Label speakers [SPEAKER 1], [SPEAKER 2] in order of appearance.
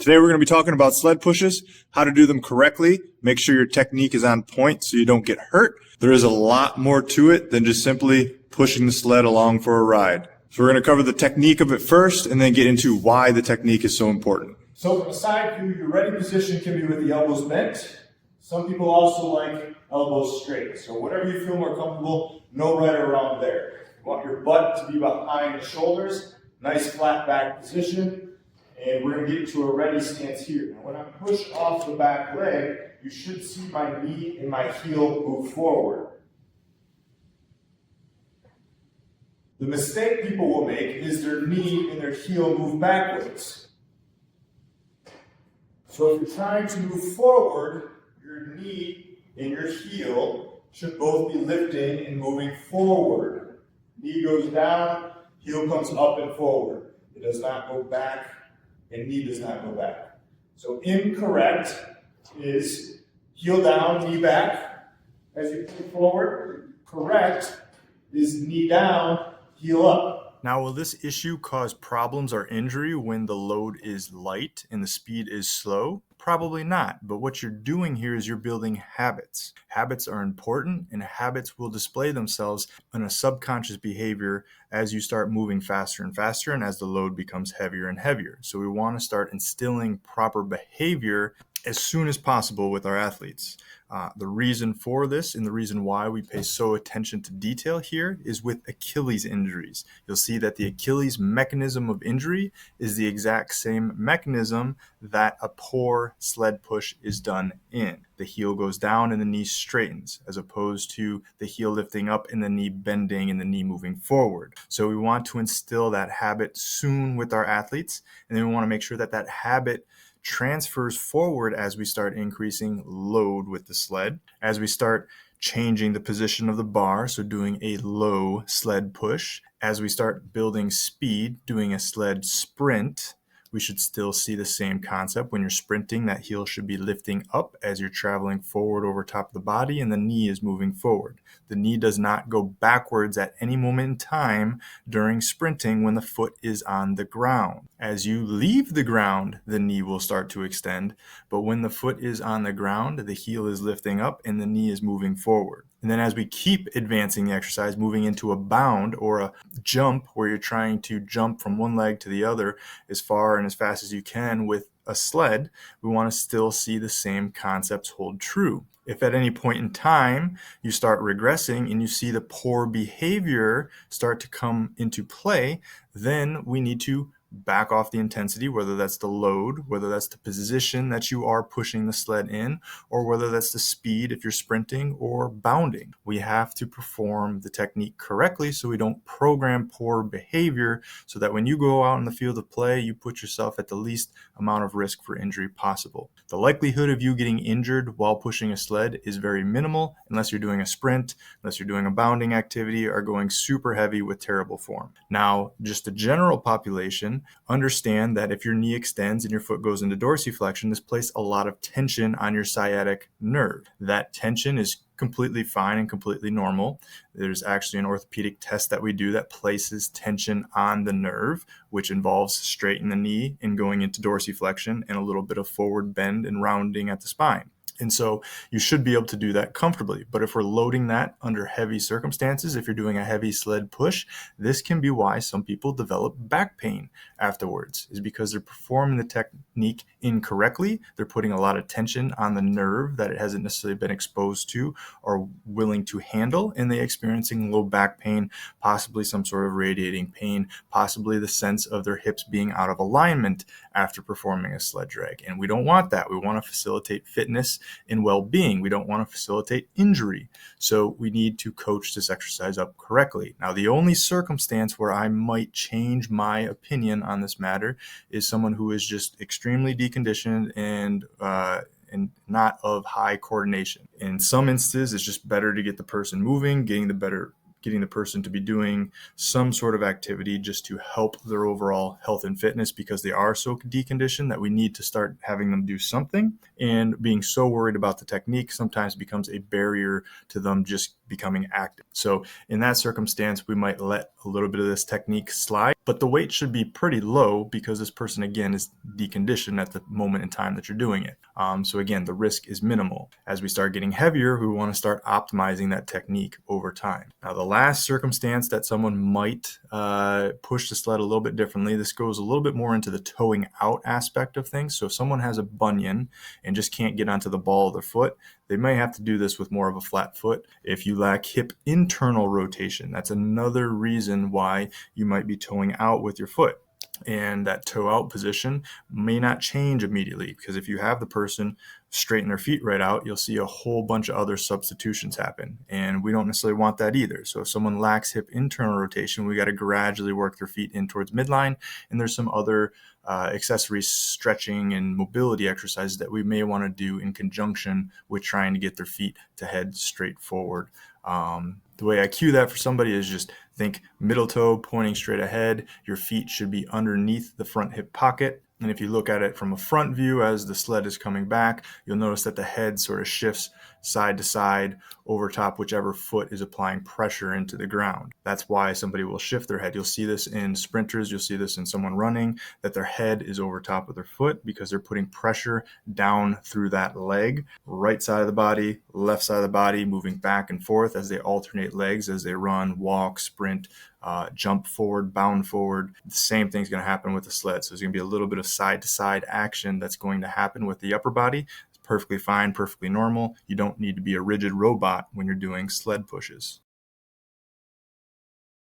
[SPEAKER 1] Today we're going to be talking about sled pushes, how to do them correctly, make sure your technique is on point so you don't get hurt. There is a lot more to it than just simply pushing the sled along for a ride. So we're going to cover the technique of it first and then get into why the technique is so important.
[SPEAKER 2] So from a side view, your ready position can be with the elbows bent. Some people also like elbows straight. So whatever you feel more comfortable, no right or wrong there. You want your butt to be behind the shoulders, nice flat back position. And we're going to get to a ready stance here. Now when I push off the back leg, you should see my knee and my heel move forward. The mistake people will make is their knee and their heel move backwards. So if you're trying to move forward, your knee and your heel should both be lifting and moving forward. Knee goes down, heel comes up and forward. It does not go back, and knee does not go back. So incorrect is heel down, knee back as you move forward. Correct is knee down, heel up.
[SPEAKER 3] Now, will this issue cause problems or injury when the load is light and the speed is slow? Probably not, but what you're doing here is you're building habits. Habits are important, and habits will display themselves in a subconscious behavior as you start moving faster and faster and as the load becomes heavier and heavier. So we want to start instilling proper behavior as soon as possible with our athletes. The reason for this and the reason why we pay so attention to detail here is with Achilles injuries. You'll see that the Achilles mechanism of injury is the exact same mechanism that a poor sled push is done in. The heel goes down and the knee straightens, as opposed to the heel lifting up and the knee bending and the knee moving forward. So we want to instill that habit soon with our athletes, and then we want to make sure that that habit transfers forward as we start increasing load with the sled, as we start changing the position of the bar, so doing a low sled push, as we start building speed, doing a sled sprint. We should still see the same concept. When you're sprinting, that heel should be lifting up as you're traveling forward over top of the body, and the knee is moving forward. The knee does not go backwards at any moment in time during sprinting when the foot is on the ground. As you leave the ground, the knee will start to extend, but when the foot is on the ground, the heel is lifting up and the knee is moving forward. And then as we keep advancing the exercise, moving into a bound or a jump where you're trying to jump from one leg to the other as far and as fast as you can with a sled, we want to still see the same concepts hold true. If at any point in time you start regressing and you see the poor behavior start to come into play, then we need to back off the intensity, whether that's the load, whether that's the position that you are pushing the sled in, or whether that's the speed if you're sprinting or bounding. We have to perform the technique correctly so we don't program poor behavior, so that when you go out in the field of play, you put yourself at the least amount of risk for injury possible. The likelihood of you getting injured while pushing a sled is very minimal unless you're doing a sprint, unless you're doing a bounding activity, or going super heavy with terrible form. Now, just the general population, understand that if your knee extends and your foot goes into dorsiflexion, this places a lot of tension on your sciatic nerve. That tension is completely fine and completely normal. There's actually an orthopedic test that we do that places tension on the nerve, which involves straightening the knee and going into dorsiflexion and a little bit of forward bend and rounding at the spine. And so you should be able to do that comfortably. But if we're loading that under heavy circumstances, if you're doing a heavy sled push, this can be why some people develop back pain afterwards, is because they're performing the technique incorrectly. They're putting a lot of tension on the nerve that it hasn't necessarily been exposed to or willing to handle, and they're experiencing low back pain, possibly some sort of radiating pain, possibly the sense of their hips being out of alignment after performing a sled drag. And we don't want that. We want to facilitate fitness and well-being. We don't want to facilitate injury. So we need to coach this exercise up correctly. Now, the only circumstance where I might change my opinion on this matter is someone who is just extremely deconditioned and not of high coordination. In some instances, it's just better to get the person moving, getting the person to be doing some sort of activity just to help their overall health and fitness, because they are so deconditioned that we need to start having them do something. And being so worried about the technique sometimes becomes a barrier to them just becoming active. So in that circumstance, we might let a little bit of this technique slide but the weight should be pretty low because this person, again, is deconditioned at the moment in time that you're doing it. So again, the risk is minimal. As we start getting heavier, we want to start optimizing that technique over time. Now, the last circumstance that someone might push the sled a little bit differently, this goes a little bit more into the towing out aspect of things. So if someone has a bunion and just can't get onto the ball of their foot, they may have to do this with more of a flat foot. If you lack hip internal rotation, that's another reason why you might be towing out with your foot. And that toe out position may not change immediately, because if you have the person straighten their feet right out, you'll see a whole bunch of other substitutions happen. And we don't necessarily want that either. So if someone lacks hip internal rotation, we got to gradually work their feet in towards midline. And there's some other accessory stretching and mobility exercises that we may want to do in conjunction with trying to get their feet to head straight forward. The way I cue that for somebody is just think middle toe pointing straight ahead. Your feet should be underneath the front hip pocket. And if you look at it from a front view as the sled is coming back, you'll notice that the head sort of shifts side to side over top whichever foot is applying pressure into the ground. That's why somebody will shift their head. You'll see this in sprinters. You'll see this in someone running, that their head is over top of their foot because they're putting pressure down through that leg. Right side of the body, left side of the body, moving back and forth as they alternate legs as they run, walk, sprint, jump forward, bound forward. The same thing's going to happen with the sled. So there's going to be a little bit of side to side action that's going to happen with the upper body. It's perfectly fine, perfectly normal. You don't need to be a rigid robot when you're doing sled pushes.